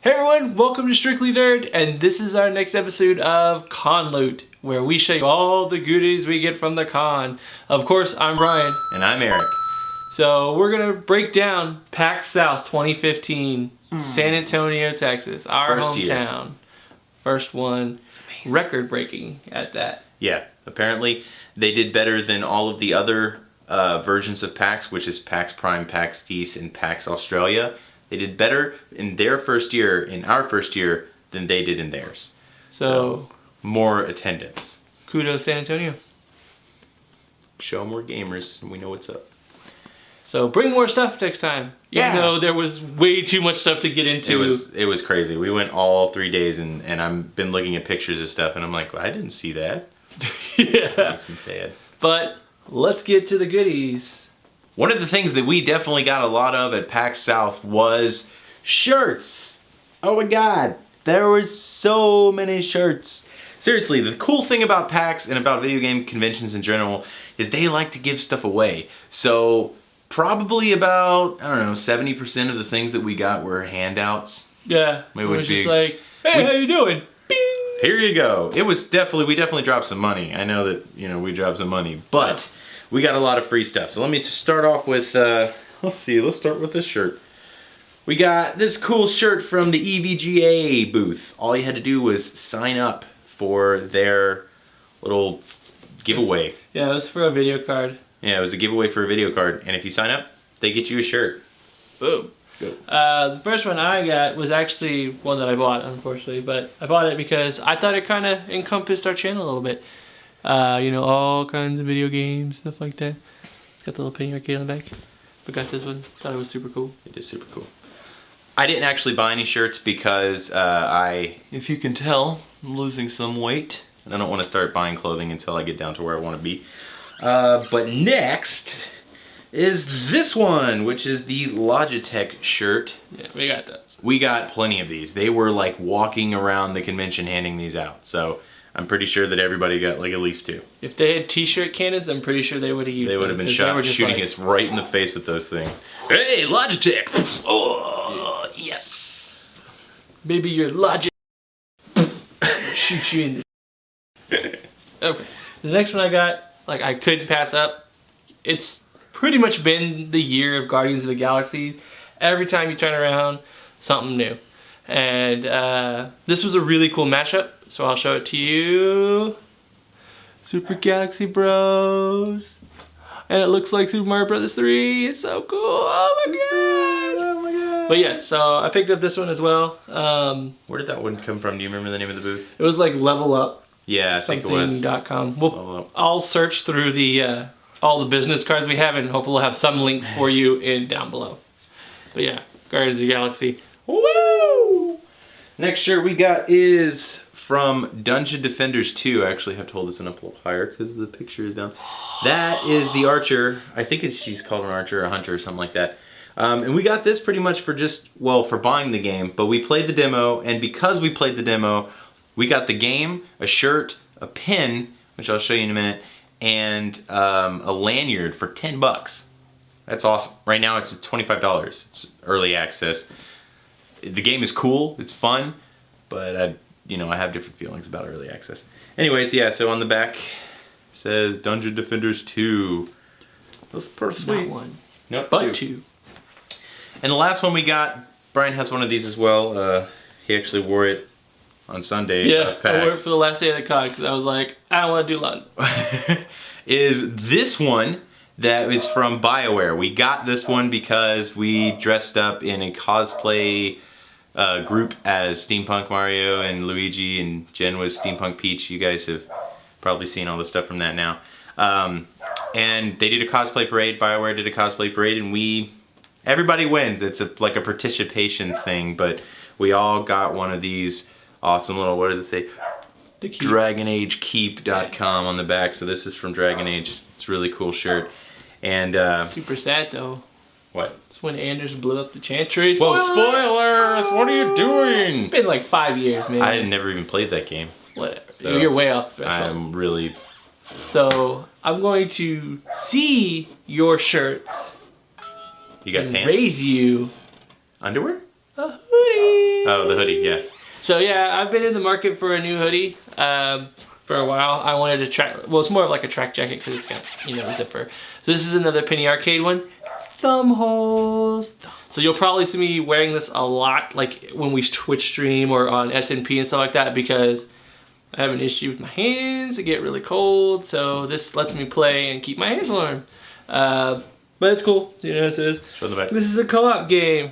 Hey everyone, welcome to Strictly Nerd, and this is our next episode of Con Loot, where we show you all the goodies we get from the con. Of course, I'm Brian. And I'm Eric. So we're gonna break down PAX South 2015, San Antonio, Texas, our hometown. First one, record breaking at that. Yeah, apparently they did better than all of the other versions of PAX, which is PAX Prime, PAX East, and PAX Australia. They did better in their first year, in our first year, than they did in theirs. So more attendance. Kudos San Antonio. Show more gamers, and we know what's up. So bring more stuff next time. Even though there was way too much stuff to get into. It was crazy. We went all 3 days, and I've been looking at pictures of stuff, and I'm like, well, I didn't see that. Yeah. That makes me sad. But let's get to the goodies. One of the things that we definitely got a lot of at PAX South was shirts. Oh my god, there were so many shirts. Seriously, the cool thing about PAX and about video game conventions in general is they like to give stuff away. So probably about, I don't know, 70% of the things that we got were handouts. Yeah, it was just like, hey, how you doing? Bing! Here you go. It was definitely, we definitely dropped some money. I know that, you know, we dropped some money, but we got a lot of free stuff. So let me start off with, let's start with this shirt. We got this cool shirt from the EVGA booth. All you had to do was sign up for their little giveaway. Yeah, it was for a video card. Yeah, it was a giveaway for a video card. And if you sign up, they get you a shirt. Boom. The first one I got was actually one that I bought, unfortunately. But I bought it because I thought it kind of encompassed our channel a little bit. You know, all kinds of video games, stuff like that. It's got the little penny arcade on the back. But got this one. Thought it was super cool. It is super cool. I didn't actually buy any shirts because if you can tell, I'm losing some weight. And I don't want to start buying clothing until I get down to where I want to be. But next is this one, which is the Logitech shirt. Yeah, we got those. We got plenty of these. They were like walking around the convention handing these out. So I'm pretty sure that everybody got like at least 2. If they had t-shirt cannons, I'm pretty sure they would have used them. They would have been shooting us right in the face with those things. Hey, Logitech! Oh, yeah. Yes! Maybe your Logitech shoot you in the... Okay. The next one I got, like I couldn't pass up. It's pretty much been the year of Guardians of the Galaxy. Every time you turn around, something new. And this was a really cool mashup, so I'll show it to you. Super Galaxy Bros. And it looks like Super Mario Bros. 3. It's so cool. Oh my god. Oh my god. But yes, so I picked up this one as well. Where did that one come from? Do you remember the name of the booth? It was like Level Up. Yeah, I think it was. .com. I'll search through the all the business cards we have, and hopefully we'll have some links for you down below. But yeah, Guardians of the Galaxy. Woo! Next shirt we got is from Dungeon Defenders 2. I actually have to hold this one up a little higher because the picture is down. That is the archer. I think she's called an archer or a hunter or something like that. And we got this pretty much for just, well, for buying the game. But we played the demo, and because we played the demo, we got the game, a shirt, a pin, which I'll show you in a minute, and a lanyard for 10 bucks. That's awesome. Right now it's $25. It's early access. The game is cool, it's fun, but I have different feelings about early access. Anyways, yeah, so on the back it says Dungeon Defenders 2. That's pretty sweet. Not one. Nope, but 2. And the last one we got, Brian has one of these as well. He actually wore it on Sunday. Yeah, I wore it for the last day of the con because I was like, I don't want to do London. Is this one that is from BioWare. We got this one because we dressed up in a cosplay group as Steampunk Mario and Luigi, and Jen was Steampunk Peach. You guys have probably seen all the stuff from that now. And they did a cosplay parade. BioWare did a cosplay parade, and everybody wins. It's like a participation thing, but we all got one of these awesome little, what does it say? DragonAgeKeep.com on the back. So this is from Dragon Age. It's a really cool shirt. And super sad though. What? It's when Anders blew up the Chantry. Whoa, spoilers! What are you doing? It's been like 5 years, man. I had never even played that game. Whatever. So you're way off the threshold. I'm really... So I'm going to see your shirts. You got and pants? raise you. Underwear? a hoodie. Oh, the hoodie, yeah. So yeah, I've been in the market for a new hoodie for a while. I wanted to track, well, it's more of like a track jacket because it's got, you know, a zipper. So this is another Penny Arcade one. Thumb holes. So you'll probably see me wearing this a lot, like when we Twitch stream or on SNP and stuff like that, because I have an issue with my hands. They get really cold, so this lets me play and keep my hands warm. But it's cool. You know what this is? Show the back. This is a co-op game.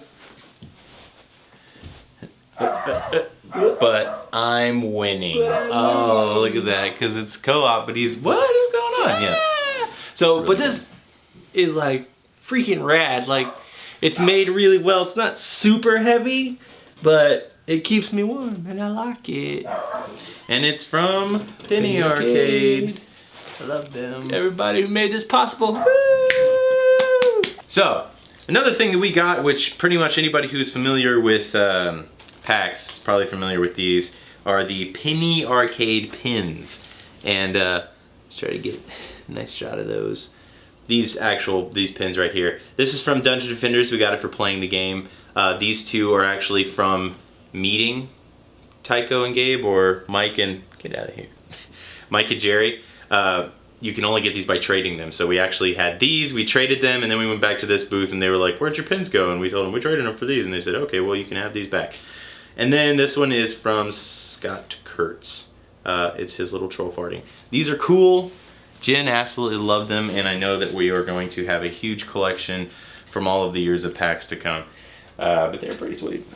But I'm winning. Oh, look at that, because it's co-op, but he's, what is going on? Yeah. So, Really but this is like freaking rad. Like, it's made really well. It's not super heavy, but it keeps me warm, and I like it. And it's from Penny Arcade. I love them. Everybody who made this possible. Woo! So, another thing that we got, which pretty much anybody who's familiar with PAX is probably familiar with these, are the Penny Arcade pins. And let's try to get a nice shot of those. These pins right here. This is from Dungeon Defenders. We got it for playing the game. These two are actually from Meeting, Tycho and Gabe, or Mike and, get out of here, Mike and Jerry. You can only get these by trading them. So we actually had these, we traded them, and then we went back to this booth and they were like, where'd your pins go? And we told them, we traded them for these. And they said, okay, well, you can have these back. And then this one is from Scott Kurtz. It's his little troll farting. These are cool. Jen absolutely loved them, and I know that we are going to have a huge collection from all of the years of PAX to come. But they're pretty sweet.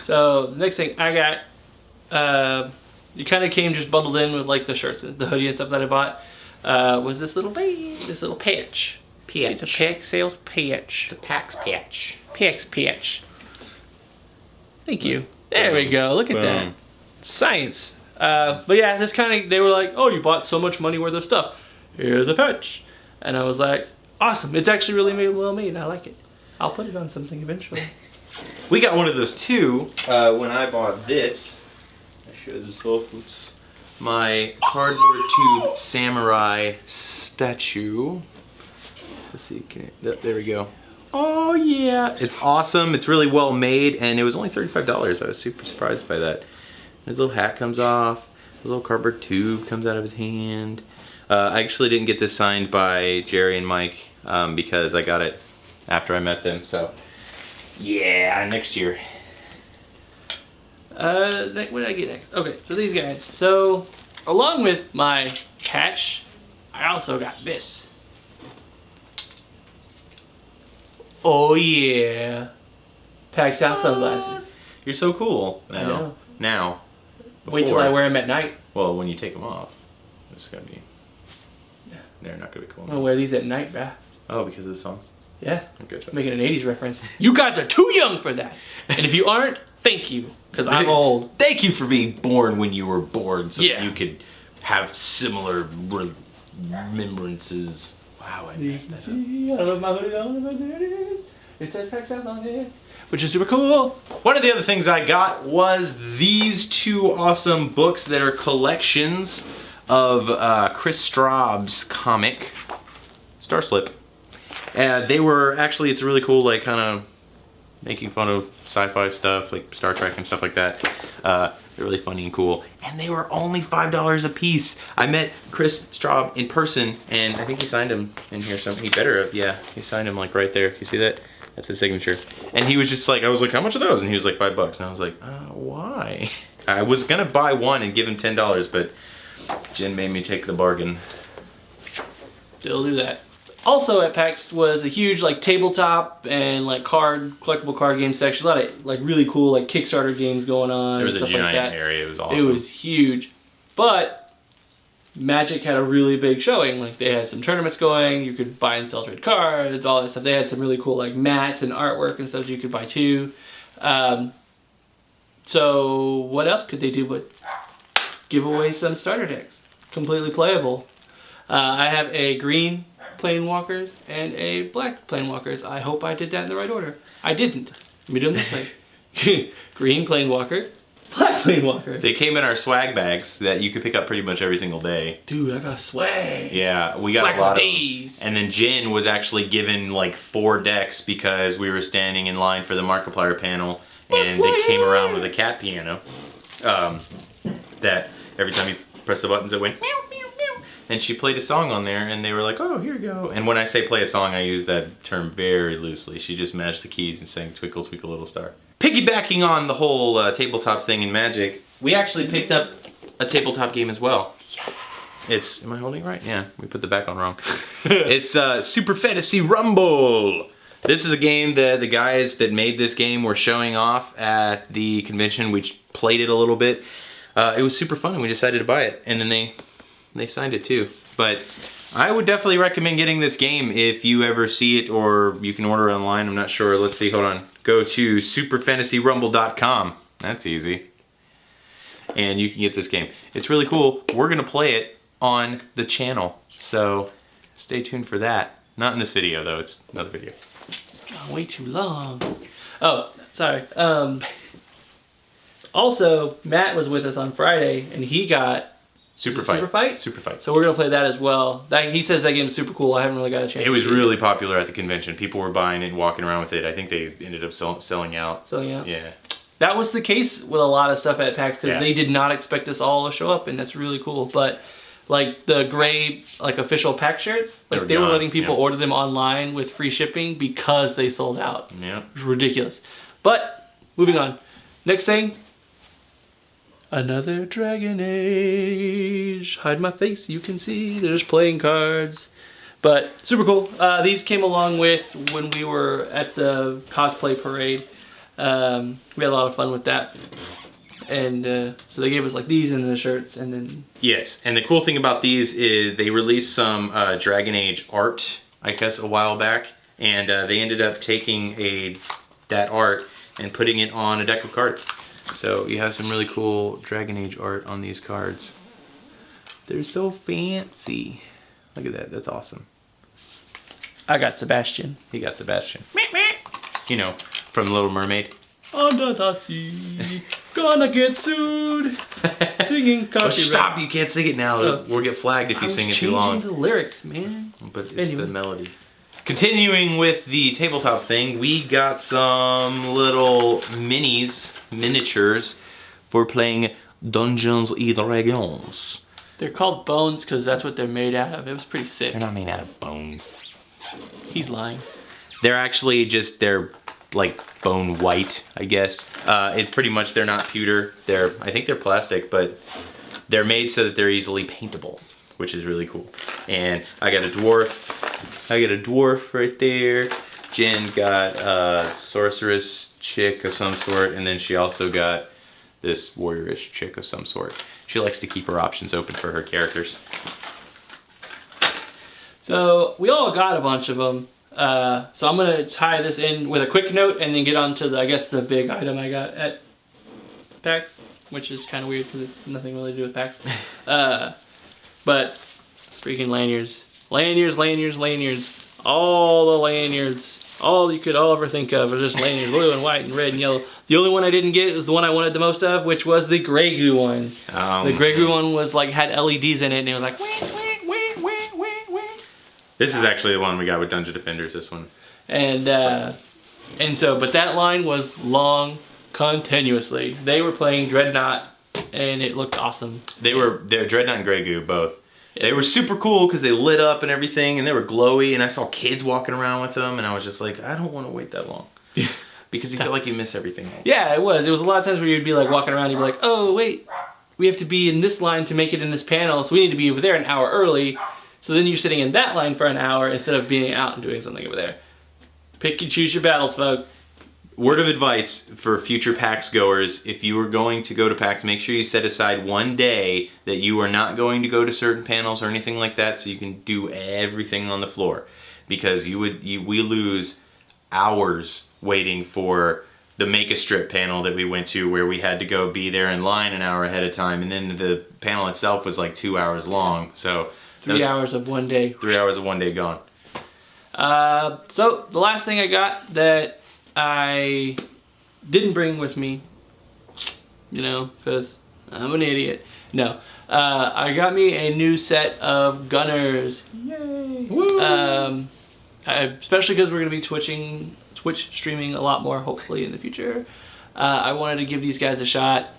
So the next thing I got, it kind of came just bundled in with like the shirts, the hoodie and stuff that I bought. Was this little patch. It's a PAX sales patch. It's a PAX patch. PAX patch. Thank you. There we go. Look at that. Science. But yeah, this kind of, they were like, oh, you bought so much money worth of stuff. Here's the patch. And I was like, awesome. It's actually really well made. I like it. I'll put it on something eventually. We got one of those too when I bought this. I show this off. It's my cardboard tube samurai statue. Let's see, there we go. Oh yeah, it's awesome. It's really well made, and it was only $35. I was super surprised by that. His little hat comes off. His little cardboard tube comes out of his hand. I actually didn't get this signed by Jerry and Mike because I got it after I met them. So yeah, next year. What did I get next? Okay, so these guys. So along with my patch, I also got this. Oh yeah, PAX South sunglasses. You're so cool. I know. Now. Wait till I wear them at night. Well, when you take them off, it's gonna be. Yeah, they're not gonna be cool. I'm gonna wear these at night, bruh. Oh, because of the song. Yeah. Good job. Making an 80s reference. You guys are too young for that. And if you aren't, thank you, because I'm old. Thank you for being born when you were born, so Yeah. that you could have similar remembrances. Wow, I messed that up. I don't know if my hoodie on, but there it is. It says PAX South on it, which is super cool. One of the other things I got was these two awesome books that are collections of Chris Straub's comic, Starslip. They were actually, it's really cool, like kind of making fun of sci-fi stuff, like Star Trek and stuff like that. They're really funny and cool. And they were only $5 a piece. I met Chris Straub in person, and I think he signed him in here. So he better have, yeah. He signed him like right there. You see that? That's his signature. And he was just like, I was like, how much are those? And he was like, $5. And I was like, why? I was gonna buy one and give him $10, but Jen made me take the bargain. Still do that. Also at PAX was a huge like tabletop and like collectible card game section. A lot of like really cool like Kickstarter games going on. There was and a stuff giant like that. area. It was awesome. It was huge. But Magic had a really big showing. Like they had some tournaments going. You could buy and sell trade cards, all that stuff. They had some really cool like mats and artwork and stuff you could buy too. So what else could they do but give away some starter decks? Completely playable. I have a green Planewalkers and a black Planewalkers. I hope I did that in the right order. I didn't. Let me do them this way. Green Planewalker, black Planeswalker. They came in our swag bags that you could pick up pretty much every single day. Dude, I got swag. Yeah, we Swag got a lot for of them. days. And then Jen was actually given like 4 decks because we were standing in line for the Markiplier panel, and they came around with a cat piano that every time you press the buttons it went meow, meow, meow. And she played a song on there, and they were like, oh, here you go. And when I say play a song, I use that term very loosely. She just mashed the keys and sang Twinkle, Twinkle, Little Star. Piggybacking on the whole tabletop thing in Magic, we actually picked up a tabletop game as well. Yeah. It's, am I holding it right? Yeah, we put the back on wrong. It's Super Fantasy Rumble. This is a game that the guys that made this game were showing off at the convention. We played it a little bit. It was super fun, and we decided to buy it. And then they signed it too. But I would definitely recommend getting this game if you ever see it, or you can order it online. I'm not sure. Let's see. Hold on. Go to superfantasyrumble.com. That's easy. And you can get this game. It's really cool. We're going to play it on the channel. So stay tuned for that. Not in this video, though. It's another video. Oh, way too long. Oh, sorry. Also, Matt was with us on Friday, and he got Super Fight. Super Fight? Super Fight. So we're going to play that as well. He says that game's super cool. I haven't really got a chance It was to see really popular at the convention. People were buying it and walking around with it. I think they ended up selling out. Selling out? Yeah. That was the case with a lot of stuff at PAX, because Yeah. they did not expect us all to show up, and that's really cool. But like the gray, like official PAX shirts, like they were gone. letting people Yeah. order them online with free shipping because they sold out. Yeah. It was ridiculous. But moving on. Next thing. Another Dragon Age. Hide my face, you can see. There's playing cards. But super cool. These came along with when we were at the cosplay parade. We had a lot of fun with that. And so they gave us like these and the shirts, and then... Yes, and the cool thing about these is they released some Dragon Age art, I guess, a while back. And they ended up taking that art and putting it on a deck of cards. So you have some really cool Dragon Age art on these cards. They're so fancy. Look at that, that's awesome. I got Sebastian. He got Sebastian. You know, from Little Mermaid. Under the sea, gonna get sued. Singing copyright. Oh, stop, you can't sing it now. We'll get flagged if you sing it too long. the lyrics, man. But it's Anyway. the melody. Continuing with the tabletop thing, we got some little miniatures for playing Dungeons and Dragons. They're called bones because that's what they're made out of. It was pretty sick. They're not made out of bones. He's lying. They're actually just, they're like bone white, I guess. It's pretty much, they're not pewter. I think they're plastic, but they're made so that they're easily paintable, which is really cool. And I got a dwarf. Right there. Jen got a sorceress chick of some sort, and then she also got this warriorish chick of some sort. She likes to keep her options open for her characters. So we all got a bunch of them. So I'm gonna tie this in with a quick note and then get on to the big item I got at PAX, which is kind of weird because it's nothing really to do with PAX. But freaking lanyards. Lanyards. All the lanyards. All you could ever think of are just lanyards. Blue and white and red and yellow. The only one I didn't get was the one I wanted the most of, which was the Grey Goo one. The Grey Goo one was like, had LEDs in it, and it was like... This is actually the one we got with Dungeon Defenders, this one. And so, but that line was long, continuously. They were playing Dreadnought, and it looked awesome. They're Dreadnought and Grey Goo, both. They were super cool because they lit up and everything, and they were glowy, and I saw kids walking around with them, and I was just like, I don't want to wait that long. Because you feel like you miss everything else. Yeah, it was. It was a lot of times where you'd be like walking around, you'd be like, oh, wait, we have to be in this line to make it in this panel, so we need to be over there an hour early. So then you're sitting in that line for an hour instead of being out and doing something over there. Pick and choose your battles, folks. Word of advice for future PAX goers, if you are going to go to PAX, make sure you set aside one day that you are not going to go to certain panels or anything like that so you can do everything on the floor. Because we lose hours waiting for the Make-A-Strip panel that we went to, where we had to go be there in line an hour ahead of time, and then the panel itself was like 2 hours long. So 3 hours of one day. 3 hours of one day gone. So the last thing I got that I didn't bring with me you know, because I'm an idiot. No, I got me a new set of gunners. Yay! Woo! Especially because we're gonna be Twitch streaming a lot more, hopefully in the future. I wanted to give these guys a shot.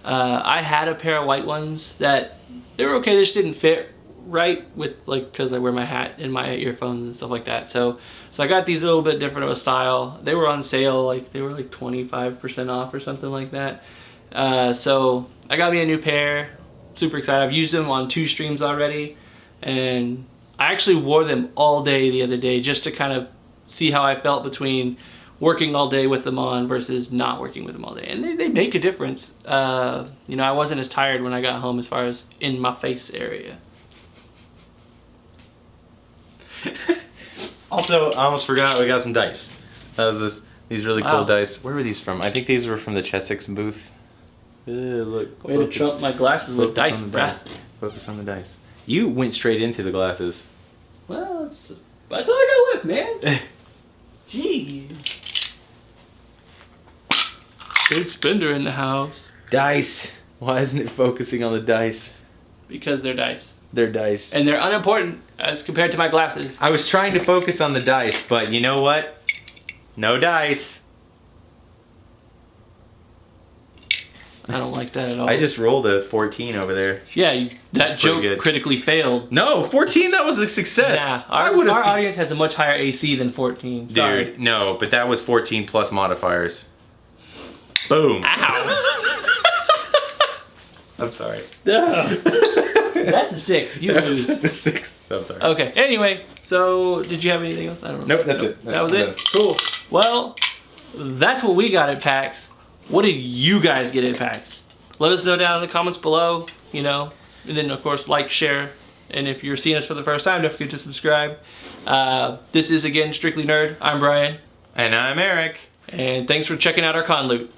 I had a pair of white ones that they were okay. They just didn't fit right with like because I wear my hat and my earphones and stuff like that. So I got these a little bit different of a style. They were on sale, like they were like 25% off or something like that. So I got me a new pair. Super excited. I've used them on 2 streams already, and I actually wore them all day the other day just to kind of see how I felt between working all day with them on versus not working with them all day. And they make a difference. You know, I wasn't as tired when I got home as far as in my face area. Also, I almost forgot we got some dice. That was these really cool dice. Where were these from? I think these were from the Chessex booth. Look. Way to trump my glasses with dice, bruh. Focus on the dice. You went straight into the glasses. Well, that's all I got left, man. Gee. Big spender in the house. Dice. Why isn't it focusing on the dice? Because they're dice. They're dice. And they're unimportant as compared to my glasses. I was trying to focus on the dice, but you know what? No dice. I don't like that at all. I just rolled a 14 over there. Yeah, that joke critically failed. No, 14, that was a success. Yeah, our audience has a much higher AC than 14. Sorry. Dude, no, but that was 14 plus modifiers. Boom. Ow. I'm sorry. That's a 6. You lose. That's the 6. I'm sorry. Okay, anyway, so did you have anything else? I don't know. Nope, that's it. That was it? Cool. Well, that's what we got at PAX. What did you guys get at PAX? Let us know down in the comments below, you know, and then of course like, share, and if you're seeing us for the first time, don't forget to subscribe. This is again Strictly Nerd. I'm Brian. And I'm Eric. And thanks for checking out our con loot.